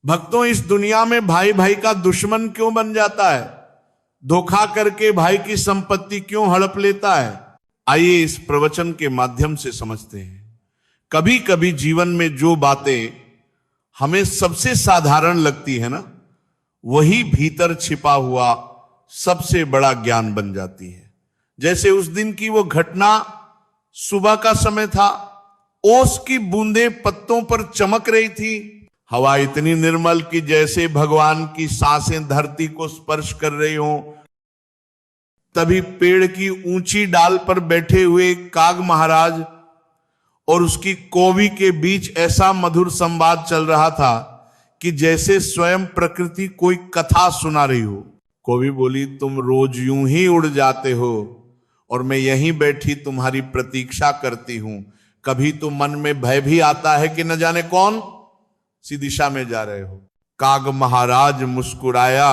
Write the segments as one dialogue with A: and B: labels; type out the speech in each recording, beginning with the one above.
A: भक्तों, इस दुनिया में भाई भाई का दुश्मन क्यों बन जाता है? धोखा करके भाई की संपत्ति क्यों हड़प लेता है? आइए इस प्रवचन के माध्यम से समझते हैं। कभी कभी जीवन में जो बातें हमें सबसे साधारण लगती है ना, वही भीतर छिपा हुआ सबसे बड़ा ज्ञान बन जाती है। जैसे उस दिन की वो घटना, सुबह का समय था, ओस की बूंदें पत्तों पर चमक रही थी, हवा इतनी निर्मल कि जैसे भगवान की सांसें धरती को स्पर्श कर रही हो। तभी पेड़ की ऊंची डाल पर बैठे हुए काग महाराज और उसकी कौवी के बीच ऐसा मधुर संवाद चल रहा था कि जैसे स्वयं प्रकृति कोई कथा सुना रही हो। कौवी बोली, तुम रोज यूं ही उड़ जाते हो और मैं यहीं बैठी तुम्हारी प्रतीक्षा करती हूं। कभी तो मन में भय भी आता है कि न जाने कौन सी दिशा में जा रहे हो। काग महाराज मुस्कुराया,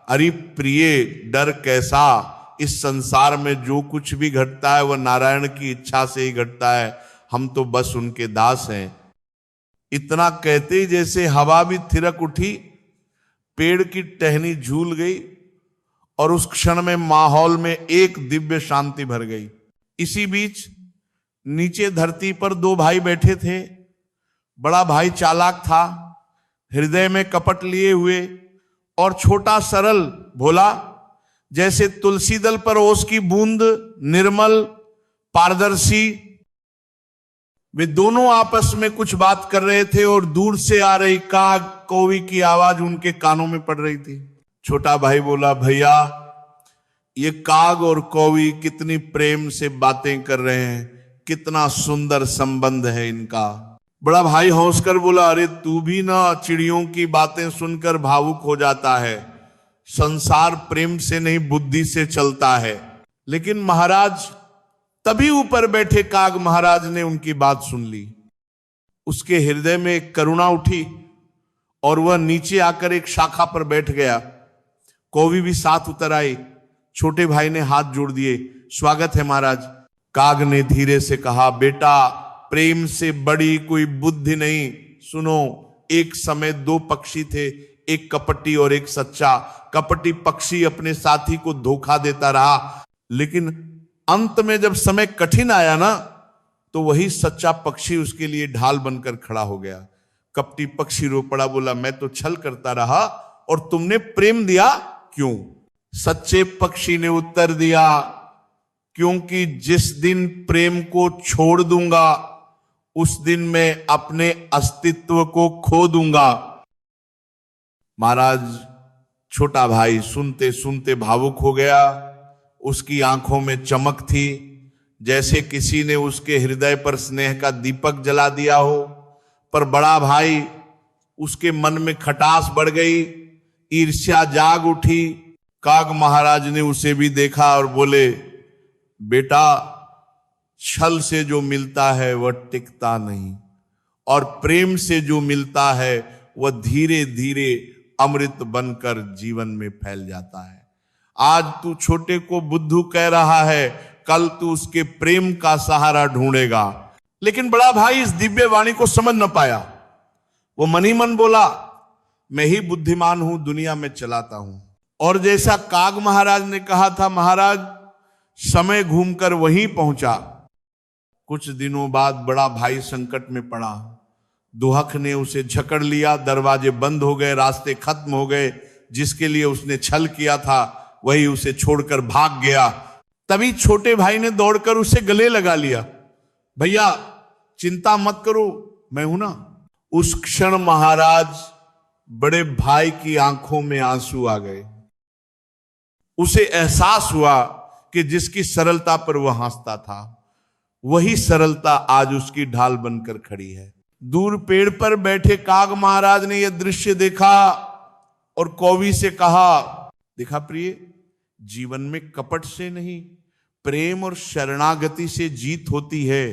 A: अरे प्रिय, डर कैसा? इस संसार में जो कुछ भी घटता है वह नारायण की इच्छा से ही घटता है, हम तो बस उनके दास हैं। इतना कहते ही जैसे हवा भी थिरक उठी, पेड़ की टहनी झूल गई और उस क्षण में माहौल में एक दिव्य शांति भर गई। इसी बीच नीचे धरती पर दो भाई बैठे थे। बड़ा भाई चालाक था, हृदय में कपट लिए हुए, और छोटा सरल भोला, जैसे तुलसी दल पर ओस की बूंद, निर्मल, पारदर्शी। वे दोनों आपस में कुछ बात कर रहे थे और दूर से आ रही काग कौवी की आवाज उनके कानों में पड़ रही थी। छोटा भाई बोला, भैया, ये काग और कौवी कितनी प्रेम से बातें कर रहे हैं, कितना सुंदर संबंध है इनका। बड़ा भाई हंसकर बोला, अरे तू भी ना चिड़ियों की बातें सुनकर भावुक हो जाता है। संसार प्रेम से नहीं बुद्धि से चलता है। लेकिन महाराज, तभी ऊपर बैठे काग महाराज ने उनकी बात सुन ली। उसके हृदय में एक करुणा उठी और वह नीचे आकर एक शाखा पर बैठ गया। कौवी भी साथ उतर आई। छोटे भाई ने हाथ जोड़ दिए, स्वागत है महाराज। काग ने धीरे से कहा, बेटा, प्रेम से बड़ी कोई बुद्धि नहीं। सुनो, एक समय दो पक्षी थे, एक कपटी और एक सच्चा। कपटी पक्षी अपने साथी को धोखा देता रहा, लेकिन अंत में जब समय कठिन आया ना, तो वही सच्चा पक्षी उसके लिए ढाल बनकर खड़ा हो गया। कपटी पक्षी रो पड़ा, बोला, मैं तो छल करता रहा और तुमने प्रेम दिया क्यों? सच्चे पक्षी ने उत्तर दिया, क्योंकि जिस दिन प्रेम को छोड़ दूंगा उस दिन मैं अपने अस्तित्व को खो दूंगा। महाराज, छोटा भाई सुनते सुनते भावुक हो गया। उसकी आंखों में चमक थी, जैसे किसी ने उसके हृदय पर स्नेह का दीपक जला दिया हो। पर बड़ा भाई, उसके मन में खटास बढ़ गई, ईर्ष्या जाग उठी। काग महाराज ने उसे भी देखा और बोले, बेटा, छल से जो मिलता है वह टिकता नहीं, और प्रेम से जो मिलता है वह धीरे धीरे अमृत बनकर जीवन में फैल जाता है। आज तू छोटे को बुद्धू कह रहा है, कल तू उसके प्रेम का सहारा ढूंढेगा। लेकिन बड़ा भाई इस दिव्य वाणी को समझ न पाया। वो मन ही मन बोला, मैं ही बुद्धिमान हूं, दुनिया में चलाता हूं। और जैसा काग महाराज ने कहा था, महाराज, समय घूमकर वहीं पहुंचा। कुछ दिनों बाद बड़ा भाई संकट में पड़ा। दुहक ने उसे झकड़ लिया, दरवाजे बंद हो गए, रास्ते खत्म हो गए। जिसके लिए उसने छल किया था वही उसे छोड़कर भाग गया। तभी छोटे भाई ने दौड़कर उसे गले लगा लिया, भैया चिंता मत करो, मैं हूं ना। उस क्षण महाराज, बड़े भाई की आंखों में आंसू आ गए। उसे एहसास हुआ कि जिसकी सरलता पर वह हंसता था, वही सरलता आज उसकी ढाल बनकर खड़ी है। दूर पेड़ पर बैठे काग महाराज ने यह दृश्य देखा और कौवी से कहा, देखा प्रिय, जीवन में कपट से नहीं, प्रेम और शरणागति से जीत होती है।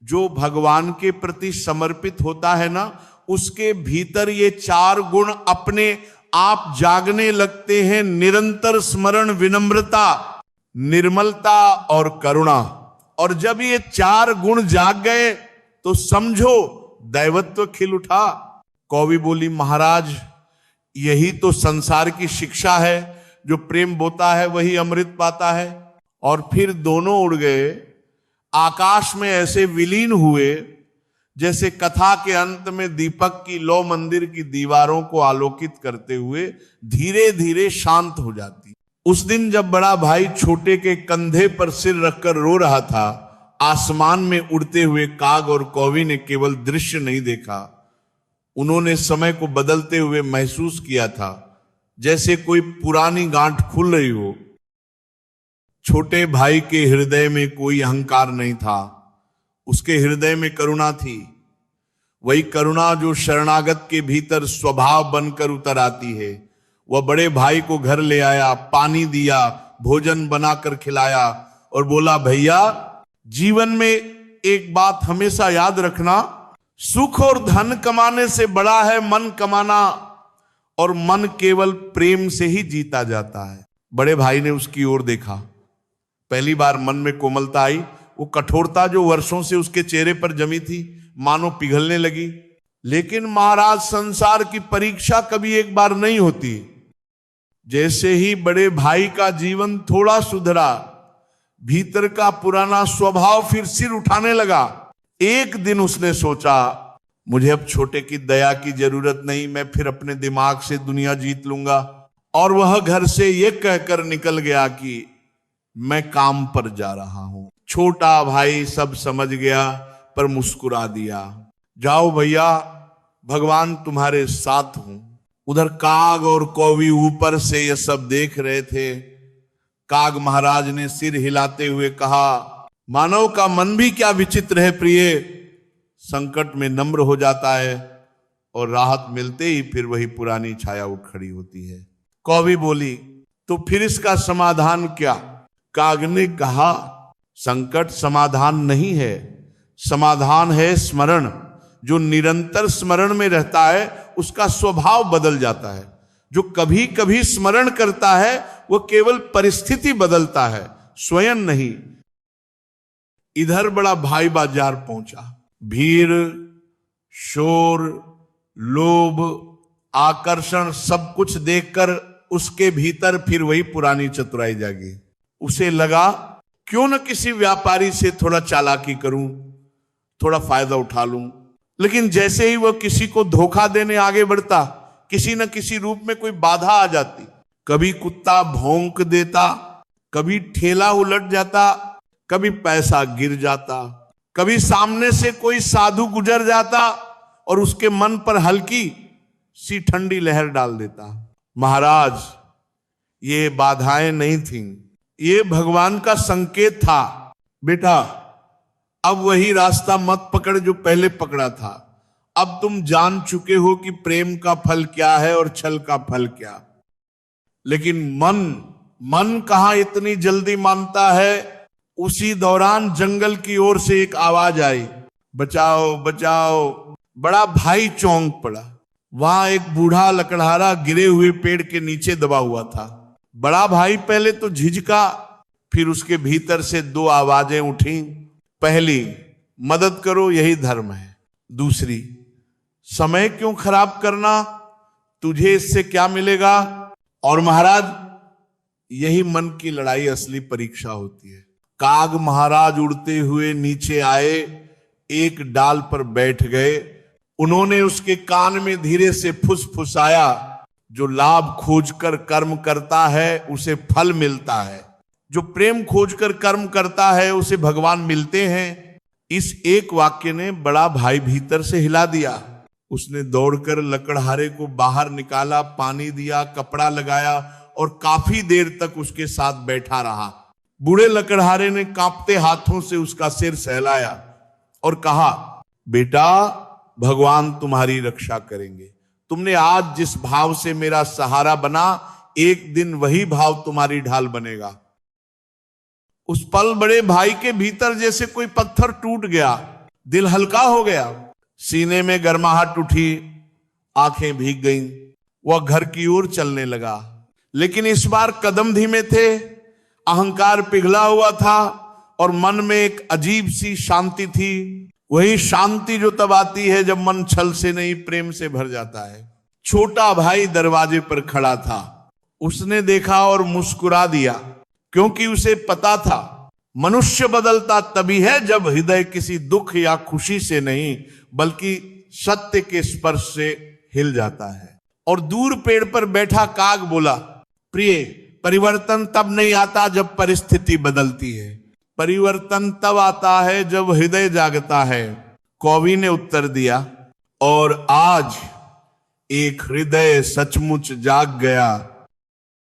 A: जो भगवान के प्रति समर्पित होता है ना, उसके भीतर ये चार गुण अपने आप जागने लगते हैं। निरंतर स्मरण, विनम्रता, निर्मलता और करुणा। और जब ये चार गुण जाग गए तो समझो दैवत्व खिल उठा। कौवी बोली, महाराज यही तो संसार की शिक्षा है, जो प्रेम बोता है वही अमृत पाता है। और फिर दोनों उड़ गए, आकाश में ऐसे विलीन हुए जैसे कथा के अंत में दीपक की लौ मंदिर की दीवारों को आलोकित करते हुए धीरे धीरे शांत हो जाती। उस दिन जब बड़ा भाई छोटे के कंधे पर सिर रखकर रो रहा था, आसमान में उड़ते हुए काग और कौवी ने केवल दृश्य नहीं देखा, उन्होंने समय को बदलते हुए महसूस किया था, जैसे कोई पुरानी गांठ खुल रही हो। छोटे भाई के हृदय में कोई अहंकार नहीं था, उसके हृदय में करुणा थी, वही करुणा जो शरणागत के भीतर स्वभाव बनकर उतर आती है। वह बड़े भाई को घर ले आया, पानी दिया, भोजन बनाकर खिलाया और बोला, भैया जीवन में एक बात हमेशा याद रखना, सुख और धन कमाने से बड़ा है मन कमाना, और मन केवल प्रेम से ही जीता जाता है। बड़े भाई ने उसकी ओर देखा, पहली बार मन में कोमलता आई। वो कठोरता जो वर्षों से उसके चेहरे पर जमी थी मानो पिघलने लगी। लेकिन महाराज, संसार की परीक्षा कभी एक बार नहीं होती। जैसे ही बड़े भाई का जीवन थोड़ा सुधरा, भीतर का पुराना स्वभाव फिर सिर उठाने लगा। एक दिन उसने सोचा, मुझे अब छोटे की दया की जरूरत नहीं, मैं फिर अपने दिमाग से दुनिया जीत लूंगा। और वह घर से यह कहकर निकल गया कि मैं काम पर जा रहा हूं। छोटा भाई सब समझ गया पर मुस्कुरा दिया। जाओ भैया, भगवान तुम्हारे साथ हूं। उधर काग और कौवी ऊपर से ये सब देख रहे थे। काग महाराज ने सिर हिलाते हुए कहा, मानव का मन भी क्या विचित्र है प्रिय, संकट में नम्र हो जाता है और राहत मिलते ही फिर वही पुरानी छाया उठ खड़ी होती है। कौवी बोली, तो फिर इसका समाधान क्या? काग ने कहा, संकट समाधान नहीं है, समाधान है स्मरण। जो निरंतर स्मरण में रहता है उसका स्वभाव बदल जाता है। जो कभी कभी स्मरण करता है वो केवल परिस्थिति बदलता है, स्वयं नहीं। इधर बड़ा भाई बाजार पहुंचा। भीड़, शोर, लोभ, आकर्षण सब कुछ देखकर उसके भीतर फिर वही पुरानी चतुराई जागी। उसे लगा, क्यों न किसी व्यापारी से थोड़ा चालाकी करूं, थोड़ा फायदा उठा लूं। लेकिन जैसे ही वह किसी को धोखा देने आगे बढ़ता, किसी न किसी रूप में कोई बाधा आ जाती। कभी कुत्ता भौंक देता, कभी ठेला उलट जाता, कभी पैसा गिर जाता, कभी सामने से कोई साधु गुजर जाता और उसके मन पर हल्की सी ठंडी लहर डाल देता। महाराज, ये बाधाएं नहीं थीं, ये भगवान का संकेत था। बेटा, अब वही रास्ता मत पकड़ जो पहले पकड़ा था। अब तुम जान चुके हो कि प्रेम का फल क्या है और छल का फल क्या। लेकिन मन कहां इतनी जल्दी मानता है। उसी दौरान जंगल की ओर से एक आवाज आई, बचाओ बचाओ। बड़ा भाई चौंक पड़ा। वहां एक बूढ़ा लकड़हारा गिरे हुए पेड़ के नीचे दबा हुआ था। बड़ा भाई पहले तो झिझका, फिर उसके भीतर से दो आवाजें उठी। पहली, मदद करो यही धर्म है। दूसरी, समय क्यों खराब करना, तुझे इससे क्या मिलेगा। और महाराज, यही मन की लड़ाई असली परीक्षा होती है। काग महाराज उड़ते हुए नीचे आए, एक डाल पर बैठ गए। उन्होंने उसके कान में धीरे से फुसफुसाया, जो लाभ खोजकर कर्म करता है उसे फल मिलता है, जो प्रेम खोजकर कर्म करता है उसे भगवान मिलते हैं। इस एक वाक्य ने बड़ा भाई भीतर से हिला दिया। उसने दौड़कर लकड़हारे को बाहर निकाला, पानी दिया, कपड़ा लगाया और काफी देर तक उसके साथ बैठा रहा। बूढ़े लकड़हारे ने कांपते हाथों से उसका सिर सहलाया और कहा, बेटा, भगवान तुम्हारी रक्षा करेंगे। तुमने आज जिस भाव से मेरा सहारा बना, एक दिन वही भाव तुम्हारी ढाल बनेगा। उस पल बड़े भाई के भीतर जैसे कोई पत्थर टूट गया, दिल हल्का हो गया, सीने में गर्माहट उठी, आंखें भीग गईं। वह घर की ओर चलने लगा, लेकिन इस बार कदम धीमे थे, अहंकार पिघला हुआ था और मन में एक अजीब सी शांति थी। वही शांति जो तब आती है जब मन छल से नहीं प्रेम से भर जाता है। छोटा भाई दरवाजे पर खड़ा था, उसने देखा और मुस्कुरा दिया, क्योंकि उसे पता था मनुष्य बदलता तभी है जब हृदय किसी दुख या खुशी से नहीं बल्कि सत्य के स्पर्श से हिल जाता है। और दूर पेड़ पर बैठा काग बोला, प्रिय, परिवर्तन तब नहीं आता जब परिस्थिति बदलती है, परिवर्तन तब आता है जब हृदय जागता है। कौवी ने उत्तर दिया, और आज एक हृदय सचमुच जाग गया